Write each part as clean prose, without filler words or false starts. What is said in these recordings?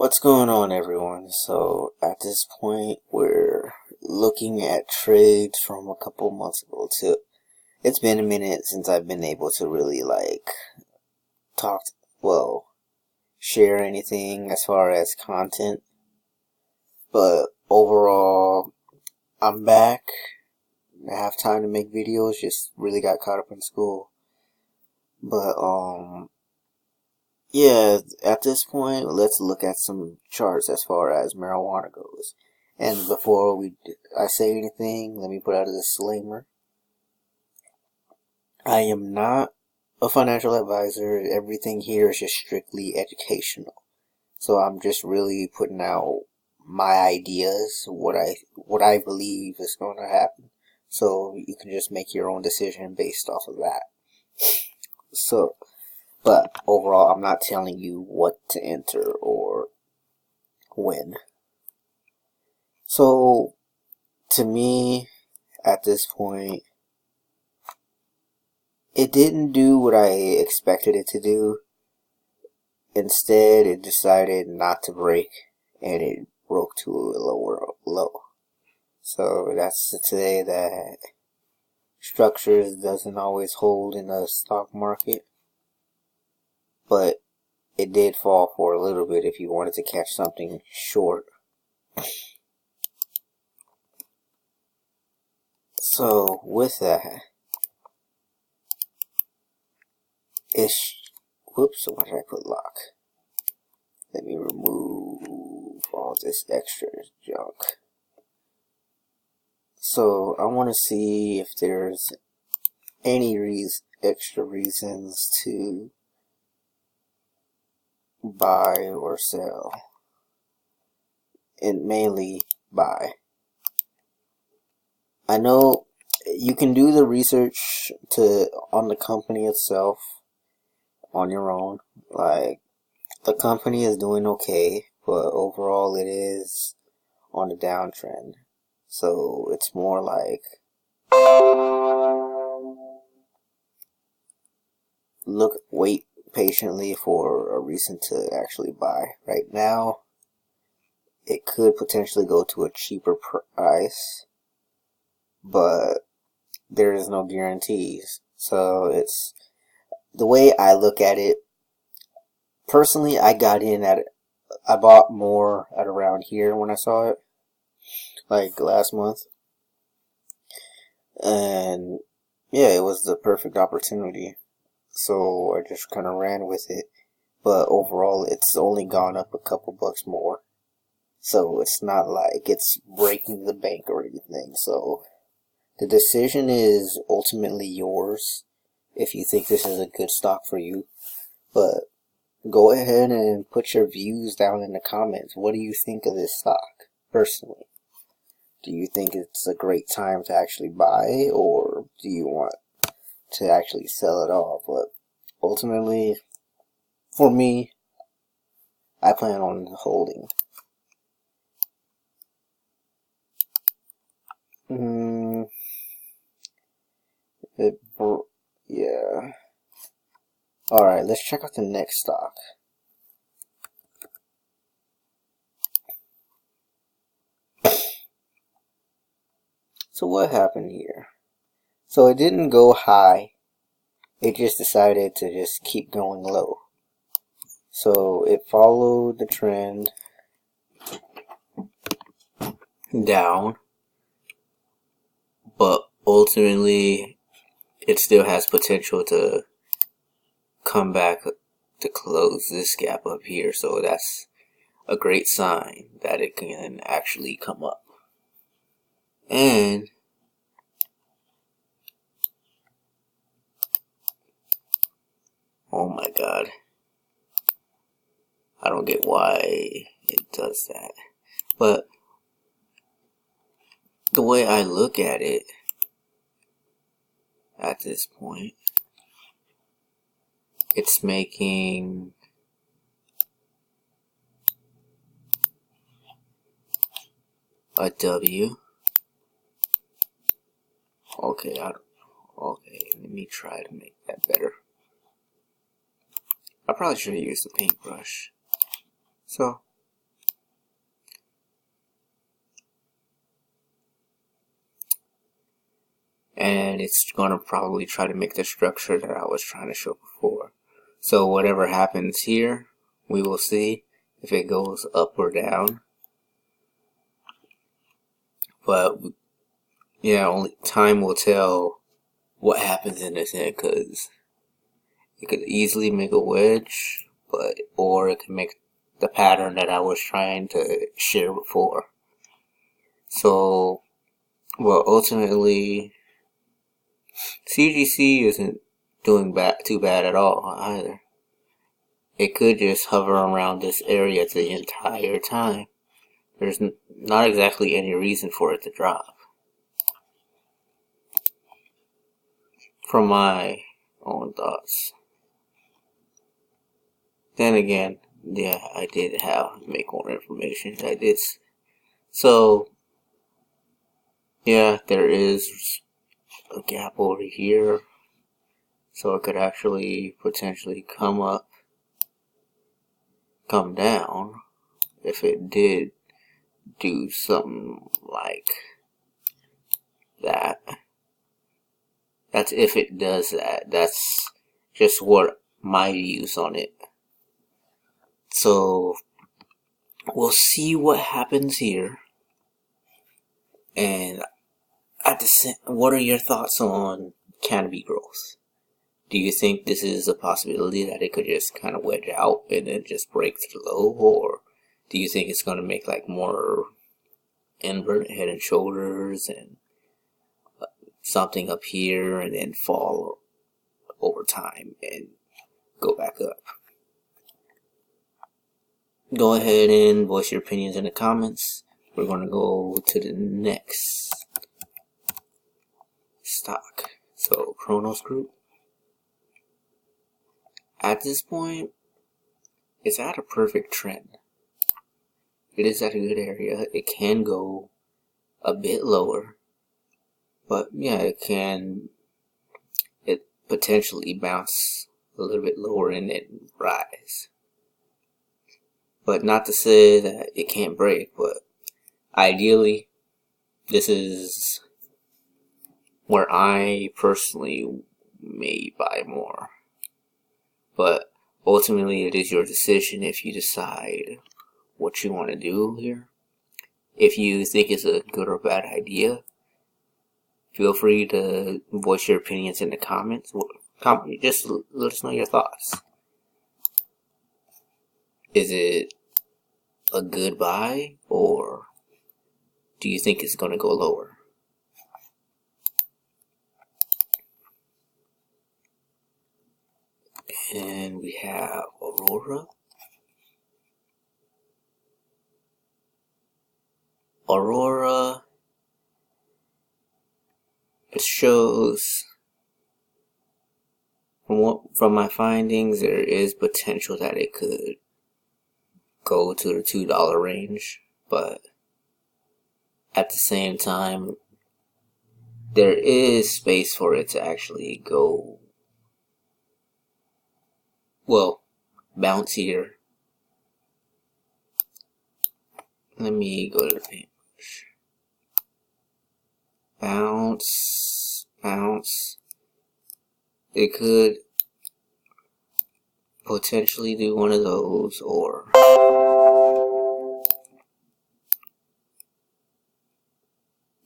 What's going on, everyone? So at this point we're looking at trades from a couple months ago too. It's been a minute since I've been able to really talk, share anything as far as content, but overall I'm back. I have time to make videos, just really got caught up in school. But yeah, at this point, let's look at some charts as far as marijuana goes. And before I say anything, let me put out a disclaimer. I am not a financial advisor. Everything here is just strictly educational. So I'm just really putting out my ideas, what I believe is going to happen. So you can just make your own decision based off of that. But overall, I'm not telling you what to enter or when. So, to me, at this point, it didn't do what I expected it to do. Instead, it decided not to break, and it broke to a lower low. So, that's today that structures doesn't always hold in the stock market. But it did fall for a little bit if you wanted to catch something short. So with that, whoops, why did I put lock? Let me remove all this extra junk. So I want to see if there's any extra reasons to buy or sell, and mainly buy. I know you can do the research on the company itself on your own. Like, the company is doing okay, but overall it is on a downtrend. So it's more like wait patiently for a reason to actually buy. Right now, it could potentially go to a cheaper price, but there is no guarantees. So it's the way I look at it. Personally, I bought more at around here when I saw it, like last month, and yeah, it was the perfect opportunity. So I just kind of ran with it. But overall, it's only gone up a couple bucks more. So it's not like it's breaking the bank or anything. So the decision is ultimately yours if you think this is a good stock for you. But go ahead and put your views down in the comments. What do you think of this stock, personally? Do you think it's a great time to actually buy, or do you want to actually sell it all? But ultimately, for me, I plan on holding. Yeah. Alright, let's check out the next stock. So what happened here? So it didn't go high. It just decided to just keep going low. So it followed the trend down, but ultimately it still has potential to come back to close this gap up here. So that's a great sign that it can actually come up. And oh my god, I don't get why it does that. But the way I look at it at this point, it's making a W. Okay, let me try to make that better. I probably should have used the paintbrush. So and it's going to probably try to make the structure that I was trying to show before. So whatever happens here, we will see if it goes up or down. But yeah, only time will tell what happens in this end, because it could easily make a wedge, or it could make the pattern that I was trying to share before. So, well, ultimately, CGC isn't doing too bad at all either. It could just hover around this area the entire time. There's not exactly any reason for it to drop, from my own thoughts. Then again, yeah, I did make more information. I did. So, yeah, there is a gap over here. So it could actually potentially come up, come down, if it did do something like that. That's if it does that. That's just what my views on it. So we'll see what happens here. And what are your thoughts on Canopy Growth? Do you think this is a possibility that it could just kind of wedge out and then just break through low, or do you think it's going to make like more invert head and shoulders and something up here and then fall over time and go back up? Go ahead and voice your opinions in the comments. We're going to go to the next stock. So, Cronos Group. At this point, it's at a perfect trend. It is at a good area. It can go a bit lower, but yeah, it potentially bounce a little bit lower and then rise. But not to say that it can't break, but ideally, this is where I personally may buy more. But ultimately, it is your decision if you decide what you want to do here. If you think it's a good or bad idea, feel free to voice your opinions in the comments. Just let us know your thoughts. Is it a good buy, or do you think it's going to go lower? And we have Aurora. It shows, from my findings, there is potential that it could go to the $2 range, but at the same time, there is space for it to actually go, well, bounce here. Let me go to the paintbrush. Bounce. It could potentially do one of those, or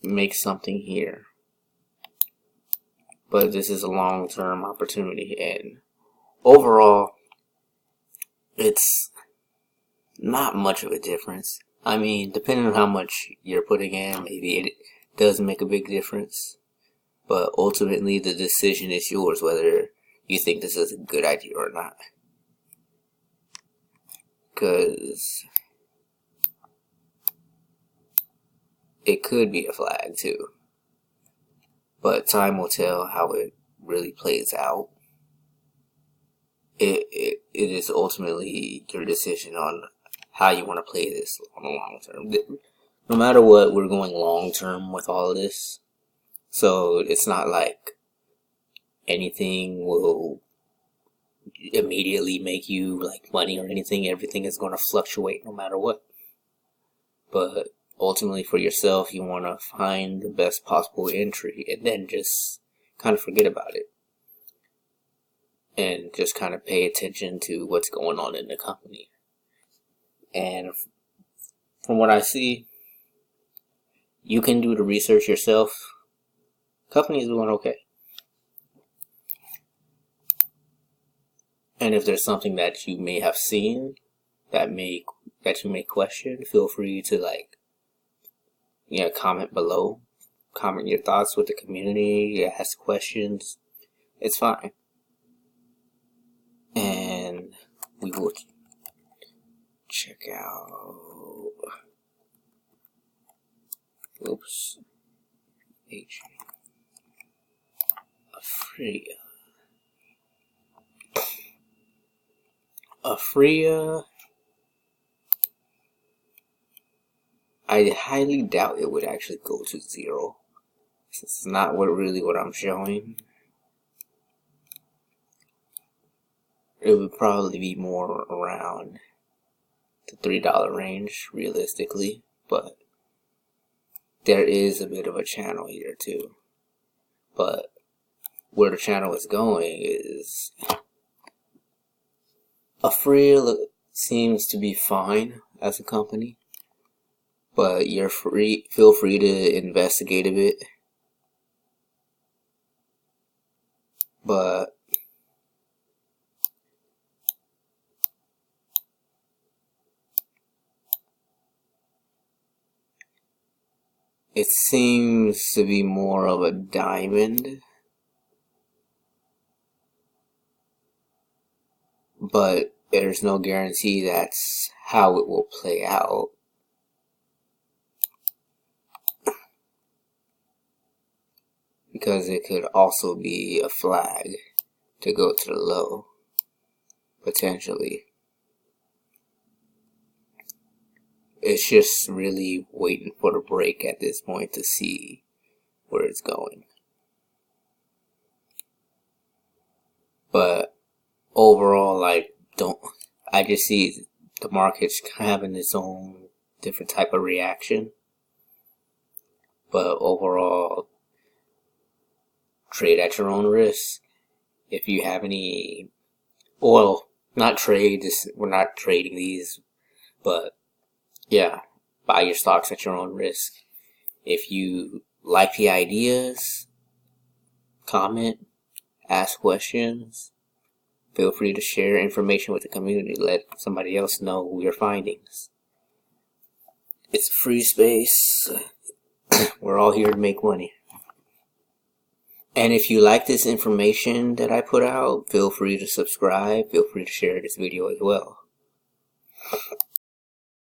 make something here. But this is a long-term opportunity, and overall, it's not much of a difference. I mean, depending on how much you're putting in, maybe it does make a big difference. But ultimately, the decision is yours whether you think this is a good idea or not. Because it could be a flag too. But time will tell how it really plays out. It is ultimately your decision on how you want to play this on the long term. No matter what, we're going long term with all of this. So it's not like anything will immediately make you like money or anything. Everything is going to fluctuate no matter what. But ultimately for yourself, you want to find the best possible entry and then just kind of forget about it. And just kind of pay attention to what's going on in the company. And from what I see, you can do the research yourself. Company's doing okay. And if there's something that you may have seen that you may question, feel free to comment below. Comment your thoughts with the community, ask questions. It's fine. And we will check out Aphria. I highly doubt it would actually go to 0. It's not really what I'm showing. It would probably be more around the $3 range, realistically. But there is a bit of a channel here too. But where the channel is going is Aphria seems to be fine as a company, but feel free to investigate a bit. But it seems to be more of a diamond, but there's no guarantee that's how it will play out. Because it could also be a flag to go to the low, potentially. It's just really waiting for the break at this point to see where it's going. But overall, I just see the market's having its own different type of reaction. But overall, trade at your own risk. If you have any, we're not trading these, but yeah, buy your stocks at your own risk. If you like the ideas, comment, ask questions. Feel free to share information with the community. Let somebody else know your findings. It's a free space. We're all here to make money. And if you like this information that I put out, feel free to subscribe. Feel free to share this video as well.